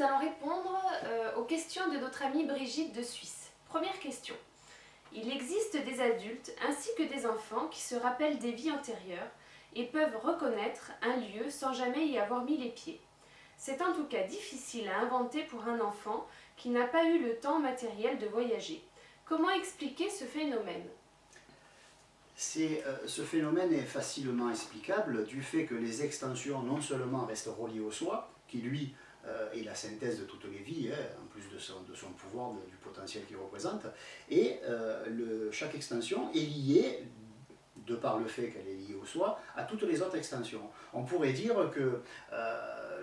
allons répondre aux questions de notre amie Brigitte de Suisse. Première question. Il existe des adultes ainsi que des enfants qui se rappellent des vies antérieures et peuvent reconnaître un lieu sans jamais y avoir mis les pieds. C'est en tout cas difficile à inventer pour un enfant qui n'a pas eu le temps matériel de voyager. Comment expliquer ce phénomène ? Ce phénomène est facilement explicable du fait que les extensions non seulement restent reliées au soi, qui lui est la synthèse de toutes les vies, en plus de son pouvoir, du potentiel qu'il représente, et chaque extension est liée, de par le fait qu'elle est liée au soi, à toutes les autres extensions. On pourrait dire que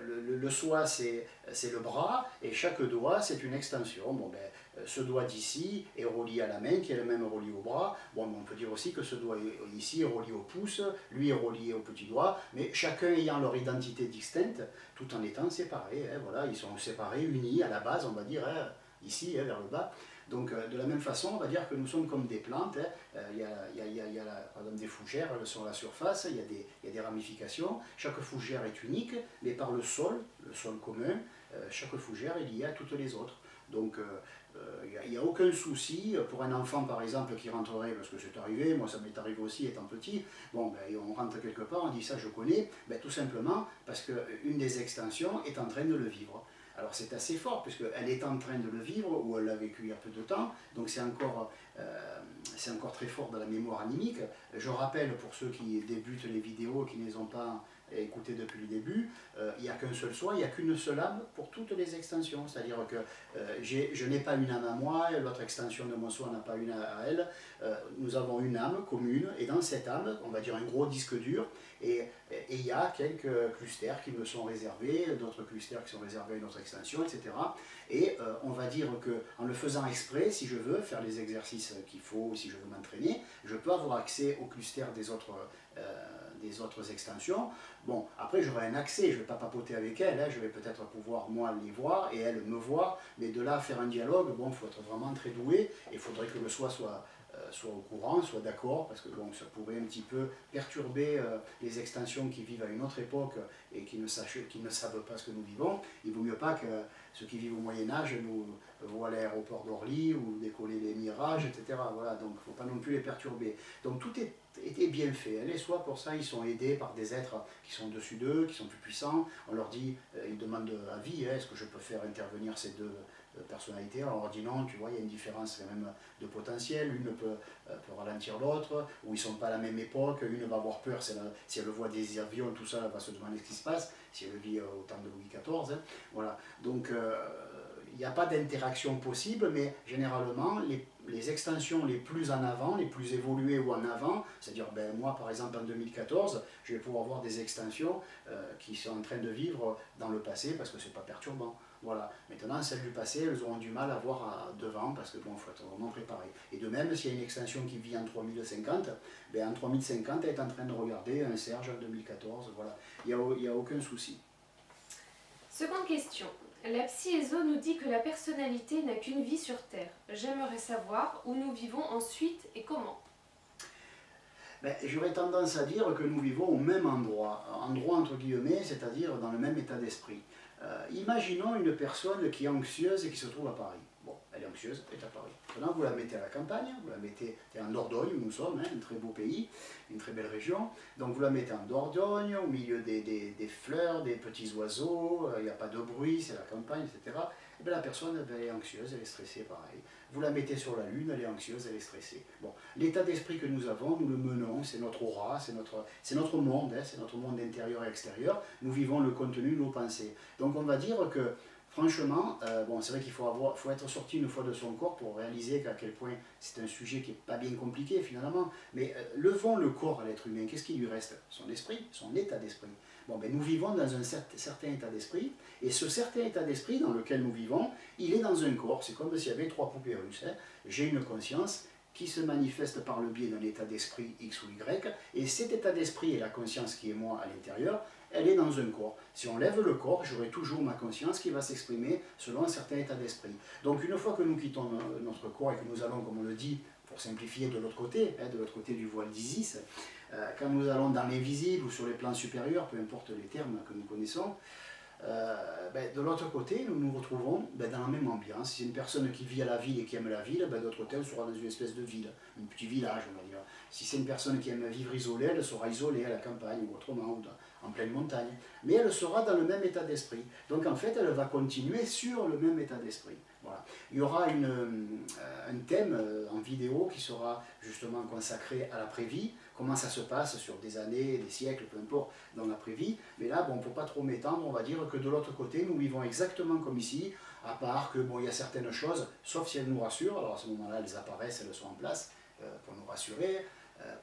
le soi c'est le bras et chaque doigt c'est une extension. Bon, ben, ce doigt d'ici est relié à la main qui est le même relié au bras. Bon, on peut dire aussi que ce doigt ici est relié au pouce, lui est relié au petit doigt, mais chacun ayant leur identité distincte tout en étant séparés. Voilà, ils sont séparés, unis à la base, on va dire, ici vers le bas. Donc de la même façon, on va dire que nous sommes comme des plantes. Il y a par exemple des fougères sur la surface, il y a des ramifications. Chaque fougère est unique, mais par le sol commun, chaque fougère est liée à toutes les autres. Donc il n'y a aucun souci pour un enfant par exemple qui rentrerait, parce que c'est arrivé, moi ça m'est arrivé aussi étant petit, bon, ben, on rentre quelque part, on dit ça je connais, ben, tout simplement parce qu'une des extensions est en train de le vivre. Alors c'est assez fort, puisqu'elle est en train de le vivre, ou elle l'a vécu il y a peu de temps, donc c'est encore très fort dans la mémoire animique. Je rappelle pour ceux qui débutent les vidéos, qui ne les ont pas écoutées depuis le début, il n'y a qu'un seul soi, il n'y a qu'une seule âme pour toutes les extensions. C'est-à-dire que je n'ai pas une âme à moi, l'autre extension de mon soi n'a pas une à elle. Nous avons une âme commune, et dans cette âme, on va dire un gros disque dur, et il y a quelques clusters qui me sont réservés, d'autres clusters qui sont réservés à une autre extension, etc. Et on va dire qu'en le faisant exprès, si je veux faire les exercices qu'il faut, si je veux m'entraîner, je peux avoir accès aux clusters des autres extensions. Bon, après j'aurai un accès, je ne vais pas papoter avec elle, je vais peut-être pouvoir moi les voir et elle me voir, mais de là à faire un dialogue, bon, il faut être vraiment très doué, et il faudrait que le soi soit au courant, soit d'accord, parce que bon, ça pourrait un petit peu perturber les extensions qui vivent à une autre époque et qui ne savent pas ce que nous vivons. Il vaut mieux pas que ceux qui vivent au Moyen-Âge nous voient à l'aéroport d'Orly ou décoller les mirages, etc. Voilà, donc il ne faut pas non plus les perturber. Donc tout était bien fait. Les soins, pour ça, ils sont aidés par des êtres qui sont au-dessus d'eux, qui sont plus puissants. On leur dit, ils demandent avis, est-ce que je peux faire intervenir ces deux personnalités? On leur dit non, tu vois, il y a une différence quand même de potentiel, une peut ralentir l'autre, ou ils ne sont pas à la même époque, une va avoir peur, si elle voit des avions, tout ça, elle va se demander ce qui se passe, si elle vit au temps de Louis XIV. Voilà. Donc il n'y a pas d'interaction possible, mais généralement, les extensions les plus en avant, les plus évoluées ou en avant, c'est-à-dire ben, moi par exemple en 2014, je vais pouvoir avoir des extensions qui sont en train de vivre dans le passé parce que c'est pas perturbant. Voilà. Maintenant, celles du passé, elles auront du mal à voir devant parce que bon, il faut être vraiment préparé. Et de même, s'il y a une extension qui vit en 3050, ben, en 3050, elle est en train de regarder un Serge en 2014. Voilà. Il n'y a aucun souci. Seconde question. La Psy Ezo nous dit que la personnalité n'a qu'une vie sur Terre. J'aimerais savoir où nous vivons ensuite et comment. Ben, j'aurais tendance à dire que nous vivons au même endroit entre guillemets, c'est-à-dire dans le même état d'esprit. Imaginons une personne qui est anxieuse et qui se trouve à Paris. Bon, elle est anxieuse, elle est à Paris. Maintenant, vous la mettez à la campagne, vous la mettez en Dordogne, où nous sommes, un très beau pays, une très belle région. Donc vous la mettez en Dordogne, au milieu des fleurs, des petits oiseaux, il n'y a pas de bruit, c'est la campagne, etc. Et bien la personne, elle est anxieuse, elle est stressée, pareil. Vous la mettez sur la Lune, elle est anxieuse, elle est stressée. Bon, l'état d'esprit que nous avons, nous le menons, c'est notre aura, c'est notre monde, c'est notre monde intérieur et extérieur. Nous vivons le contenu de nos pensées. Donc on va dire que franchement, bon, c'est vrai qu'il faut être sorti une fois de son corps pour réaliser qu'à quel point c'est un sujet qui n'est pas bien compliqué finalement. Mais levons le corps à l'être humain, qu'est-ce qui lui reste? Son esprit, son état d'esprit. Bon, ben, nous vivons dans un certain état d'esprit, et ce certain état d'esprit dans lequel nous vivons, il est dans un corps. C'est comme s'il y avait trois poupées russes. J'ai une conscience qui se manifeste par le biais d'un état d'esprit X ou Y, et cet état d'esprit et la conscience qui est moi à l'intérieur, elle est dans un corps. Si on lève le corps, j'aurai toujours ma conscience qui va s'exprimer selon un certain état d'esprit. Donc une fois que nous quittons notre corps et que nous allons, comme on le dit, pour simplifier, de l'autre côté du voile d'Isis, quand nous allons dans l'invisible ou sur les plans supérieurs, peu importe les termes que nous connaissons, De l'autre côté, nous nous retrouvons dans la même ambiance. Si c'est une personne qui vit à la ville et qui aime la ville, de l'autre côté, elle sera dans une espèce de ville, un petit village, on va dire. Si c'est une personne qui aime vivre isolée, elle sera isolée à la campagne ou autrement, ou en pleine montagne. Mais elle sera dans le même état d'esprit. Donc en fait, elle va continuer sur le même état d'esprit. Voilà. Il y aura un thème en vidéo qui sera justement consacré à l'après-vie, comment ça se passe sur des années, des siècles, peu importe, dans l'après-vie. Mais là, bon, pour pas trop m'étendre, on va dire que de l'autre côté, nous vivons exactement comme ici, à part que bon, il y a certaines choses, sauf si elles nous rassurent, alors à ce moment-là, elles apparaissent, elles sont en place pour nous rassurer,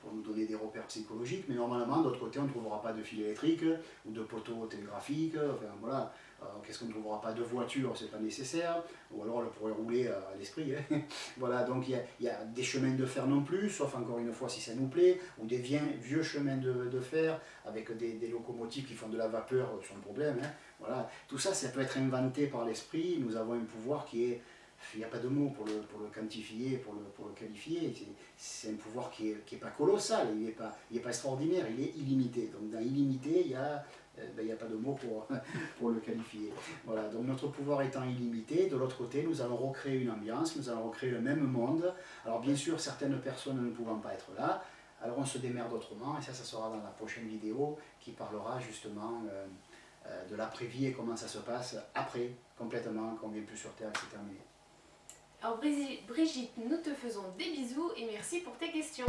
pour nous donner des repères psychologiques, mais normalement, de l'autre côté, on ne trouvera pas de fil électrique ou de poteaux télégraphiques, enfin voilà. Qu'est-ce qu'on ne trouvera pas de voiture, c'est pas nécessaire, ou alors elle pourrait rouler à l'esprit. Hein. Voilà, donc il y a des chemins de fer non plus, sauf encore une fois si ça nous plaît, ou des vieux chemins de fer avec des locomotives qui font de la vapeur sans problème. Hein. Voilà, tout ça, ça peut être inventé par l'esprit. Nous avons un pouvoir qui est, il n'y a pas de mots pour le quantifier, pour le qualifier. C'est un pouvoir qui est pas colossal, il n'est pas extraordinaire, il est illimité. Donc dans illimité, il n'y a pas de mots pour le qualifier. Voilà, donc notre pouvoir étant illimité, de l'autre côté, nous allons recréer une ambiance, nous allons recréer le même monde. Alors bien sûr, certaines personnes ne pouvant pas être là, alors on se démerde autrement, et ça sera dans la prochaine vidéo qui parlera justement de l'après-vie et comment ça se passe après, complètement, qu'on ne vient plus sur Terre, et c'est terminé. Alors Brigitte, nous te faisons des bisous et merci pour tes questions.